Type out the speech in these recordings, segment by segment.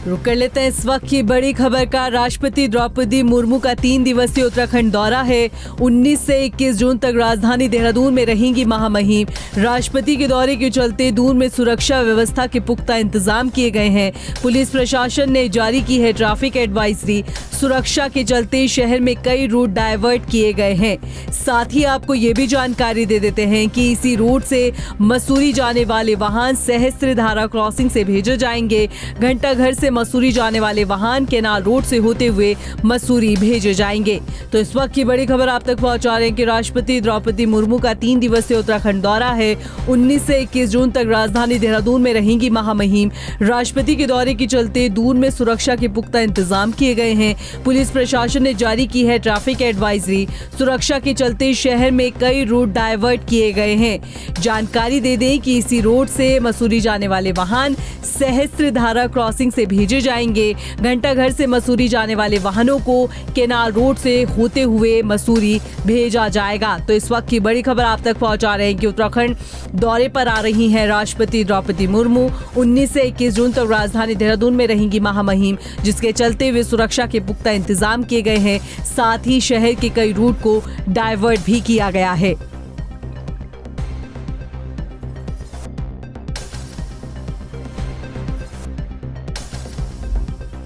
रुक कर लेते हैं इस वक्त की बड़ी खबर का। राष्ट्रपति द्रौपदी मुर्मू का 3 दिवसीय उत्तराखंड दौरा है। 19 से 21 जून तक राजधानी देहरादून में रहेंगी महामहिम। राष्ट्रपति के दौरे के चलते दून में सुरक्षा व्यवस्था के पुख्ता इंतजाम किए गए हैं। पुलिस प्रशासन ने जारी की है ट्रैफिक एडवाइजरी। सुरक्षा के चलते शहर में कई रूट डायवर्ट किए गए हैं। साथ ही आपको ये भी जानकारी दे देते हैं कि इसी रूट से मसूरी जाने वाले वाहन सहस्त्रधारा क्रॉसिंग से भेजे जाएंगे। घंटाघर से मसूरी जाने वाले वाहन केनाल रोड से होते हुए मसूरी भेजे जाएंगे। तो इस वक्त की बड़ी खबर आप तक पहुंचा रहे हैं कि राष्ट्रपति द्रौपदी मुर्मू का 3 दिवसीय उत्तराखंड दौरा है। 19 से 21 जून तक राजधानी देहरादून में रहेंगी महामहिम। राष्ट्रपति के दौरे के चलते दून में सुरक्षा के पुख्ता इंतजाम किए गए हैं। पुलिस प्रशासन ने जारी की है ट्रैफिक एडवाइजरी। सुरक्षा के चलते शहर में कई रूट डायवर्ट किए गए हैं। जानकारी दे दें कि इसी रोड से मसूरी जाने वाले वाहन सहस्त्रधारा क्रॉसिंग से भेजे जाएंगे। घंटाघर से मसूरी जाने वाले वाहनों को केनाल रोड से होते हुए मसूरी भेजा जाएगा। तो इस वक्त की बड़ी खबर आप तक पहुंचा रहे हैं कि उत्तराखंड दौरे पर आ रही हैं राष्ट्रपति द्रौपदी मुर्मू। 19 से 21 जून तक राजधानी देहरादून में रहेंगी महामहिम, जिसके चलते हुए सुरक्षा के पुख्ता इंतजाम किए गए हैं। साथ ही शहर के कई रूट को डायवर्ट भी किया गया है।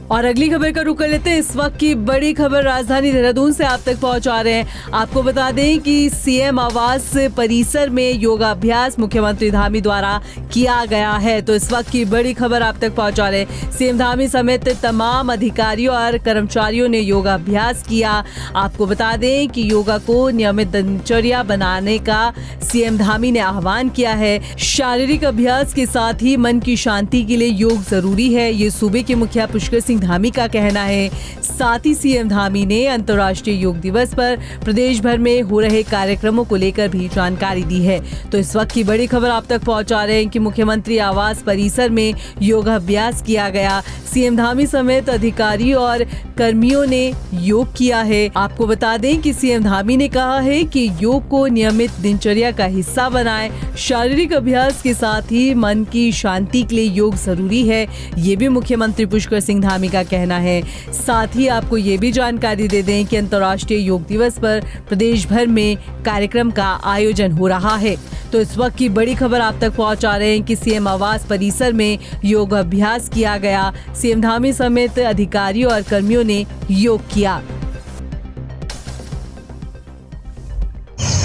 और अगली खबर का रुख कर लेते हैं। इस वक्त की बड़ी खबर राजधानी देहरादून से आप तक पहुंचा रहे हैं। आपको बता दें कि सीएम आवास परिसर में योगाभ्यास मुख्यमंत्री धामी द्वारा किया गया है। तो इस वक्त की बड़ी खबर आप तक पहुंचा रहे हैं। सीएम धामी समेत तमाम अधिकारियों और कर्मचारियों ने योगाभ्यास किया। आपको बता दें कि योगा को नियमित दिनचर्या बनाने का सीएम धामी ने आह्वान किया है। शारीरिक अभ्यास के साथ ही मन की शांति के लिए योग जरूरी है, ये सूबे के मुखिया पुष्कर सिंह धामी का कहना है। साथ ही सीएम धामी ने अंतर्राष्ट्रीय योग दिवस पर प्रदेश भर में हो रहे कार्यक्रमों को लेकर भी जानकारी दी है। तो इस वक्त की बड़ी खबर आप तक पहुंचा रहे हैं कि मुख्यमंत्री आवास परिसर में योगाभ्यास किया गया। सीएम धामी समेत अधिकारी और कर्मियों ने योग किया है। आपको बता दें कि सीएम धामी ने कहा है कि योग को नियमित दिनचर्या का हिस्सा बनाएं। शारीरिक अभ्यास के साथ ही मन की शांति के लिए योग जरूरी है, ये भी मुख्यमंत्री पुष्कर सिंह धामी का कहना है। साथ ही आपको ये भी जानकारी दे दें कि अंतर्राष्ट्रीय योग दिवस पर प्रदेश भर में कार्यक्रम का आयोजन हो रहा है। तो इस वक्त की बड़ी खबर आप तक पहुंचा रहे हैं कि सीएम आवास परिसर में योग अभ्यास किया गया। सीएम धामी समेत अधिकारियों और कर्मियों ने योग किया।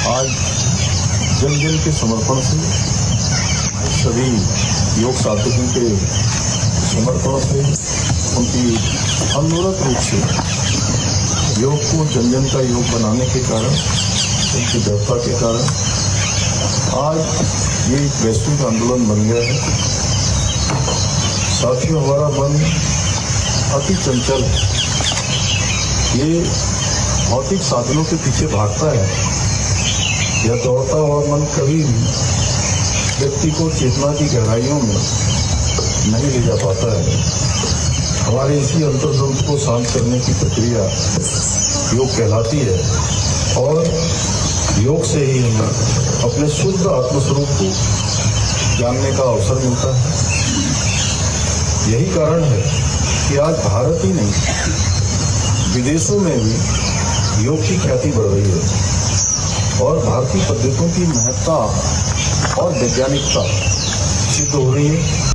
आज जन जन के समर्पण से, सभी योग साधकों के समर्पण से, उनकी अनवरत रूप से योग को जन जन का योग बनाने के कारण, उनकी दृढ़ता के कारण आज ये एक वैश्विक आंदोलन बन गया है। साथियों, हमारा मन अति चंचल है। ये भौतिक साधनों के पीछे भागता है। यह दौड़ता हुआ मन कभी भी व्यक्ति को चेतना की गहराइयों में नहीं ले जा पाता है। हमारे इसी अंतर्द्वंद को शांत करने की प्रक्रिया योग कहलाती है और योग से ही हमें अपने शुद्ध आत्मस्वरूप को जानने का अवसर मिलता है। यही कारण है कि आज भारत ही नहीं, विदेशों में भी योग की ख्याति बढ़ रही है और भारतीय पद्धतियों की महत्ता और वैज्ञानिकता सिद्ध हो रही है।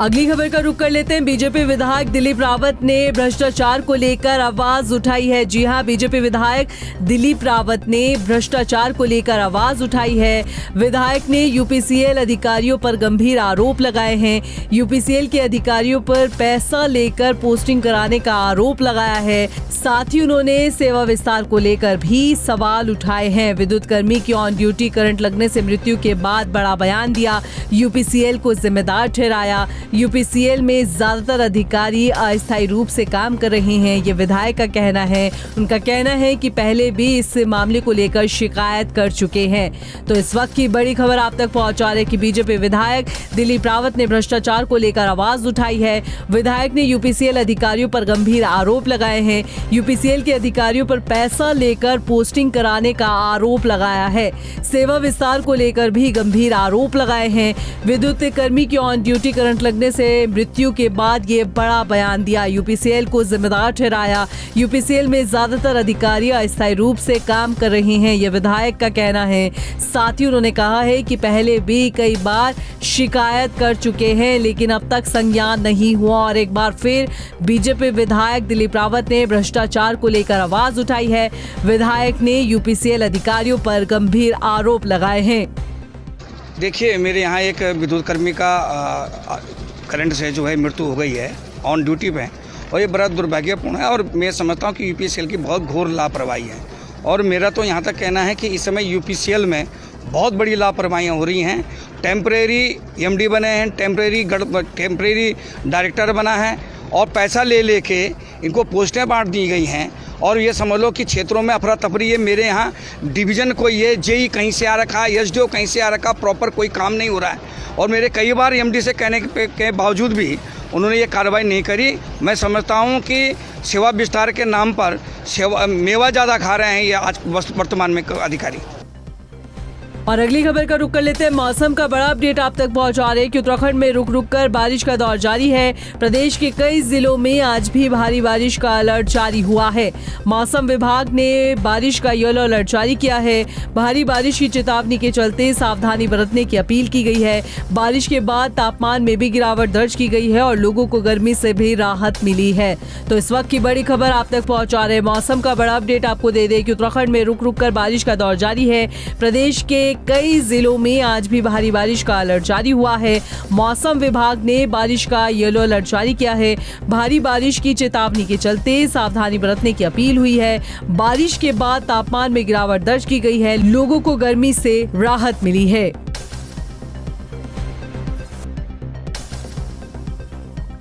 अगली खबर का रुख कर लेते हैं। बीजेपी विधायक दिलीप रावत ने भ्रष्टाचार को लेकर आवाज उठाई है। जी हां, बीजेपी विधायक दिलीप रावत ने भ्रष्टाचार को लेकर आवाज उठाई है। विधायक ने यूपीसीएल अधिकारियों पर गंभीर आरोप लगाए हैं। यूपीसीएल के अधिकारियों पर पैसा लेकर पोस्टिंग कराने का आरोप लगाया है। साथ ही उन्होंने सेवा विस्तार को लेकर भी सवाल उठाए हैं। विद्युत कर्मी की ऑन ड्यूटी करंट लगने से मृत्यु के बाद बड़ा बयान दिया, यूपीसीएल को जिम्मेदार ठहराया। यूपीसीएल में ज्यादातर अधिकारी अस्थायी रूप से काम कर रहे हैं, ये विधायक का कहना है। उनका कहना है कि पहले भी इस मामले को लेकर शिकायत कर चुके हैं। तो इस वक्त की बड़ी खबर आप तक पहुंचा रहे कि बीजेपी विधायक दिलीप रावत ने भ्रष्टाचार को लेकर आवाज उठाई है। विधायक ने यूपीसीएल अधिकारियों पर गंभीर आरोप लगाए हैं। यूपीसीएल के अधिकारियों पर पैसा लेकर पोस्टिंग कराने का आरोप लगाया है। सेवा विस्तार को लेकर भी गंभीर आरोप लगाए हैं। विद्युत कर्मी की ऑन ड्यूटी करंट लगने गिरने से मृत्यु के बाद ये बड़ा बयान दिया। यूपीसीएल को जिम्मेदार ठहराया। यूपीसीएल में ज्यादातर अधिकारी अस्थायी रूप से काम कर रहे हैं, यह विधायक का कहना है। साथ ही उन्होंने कहा है कि पहले भी कई बार शिकायत कर चुके हैं लेकिन अब तक संज्ञान नहीं हुआ और एक बार फिर बीजेपी विधायक दिलीप रावत ने भ्रष्टाचार को लेकर आवाज उठाई है। विधायक ने यूपीसीएल अधिकारियों पर गंभीर आरोप लगाए हैं। देखिए, मेरे यहाँ एक विद्युत कर्मी का करंट से जो है मृत्यु हो गई है ऑन ड्यूटी पे, और ये बड़ा दुर्भाग्यपूर्ण है और मैं समझता हूँ कि यूपीसीएल की बहुत घोर लापरवाही है। और मेरा तो यहाँ तक कहना है कि इस समय यूपीसीएल में बहुत बड़ी लापरवाहियाँ हो रही हैं। टेम्परेरी एमडी बने हैं, टेम्परेरी डायरेक्टर बना है और पैसा ले लेके इनको पोस्टें बांट दी गई हैं। और ये समझ लो कि क्षेत्रों में अफरा तफरी है। मेरे यहाँ डिवीज़न कोई ये जेई कहीं से आ रखा है, एसडीओ कहीं से आ रखा, प्रॉपर कोई काम नहीं हो रहा है। और मेरे कई बार एमडी से कहने के बावजूद भी उन्होंने ये कार्रवाई नहीं करी। मैं समझता हूँ कि सेवा विस्तार के नाम पर मेवा ज़्यादा खा रहे हैं ये आज वर्तमान में अधिकारी। और अगली खबर का रुख कर लेते हैं। मौसम का बड़ा अपडेट आप तक पहुंचा रहे हैं कि उत्तराखंड में रुक रुक कर बारिश का दौर जारी है। प्रदेश के कई जिलों में आज भी भारी बारिश का अलर्ट जारी हुआ है। मौसम विभाग ने बारिश का येलो अलर्ट जारी किया है। भारी बारिश की चेतावनी के चलते सावधानी बरतने की अपील की गई है। बारिश के बाद तापमान में भी गिरावट दर्ज की गई है और लोगों को गर्मी से भी राहत मिली है। तो इस वक्त की बड़ी खबर आप तक पहुंचा रहे हैं। मौसम का बड़ा अपडेट आपको दे दें कि उत्तराखंड में रुक रुक कर बारिश का दौर जारी है। प्रदेश के कई जिलों में आज भी भारी बारिश का अलर्ट जारी हुआ है। मौसम विभाग ने बारिश का येलो अलर्ट जारी किया है। भारी बारिश की चेतावनी के चलते सावधानी बरतने की अपील हुई है। बारिश के बाद तापमान में गिरावट दर्ज की गई है। लोगों को गर्मी से राहत मिली है।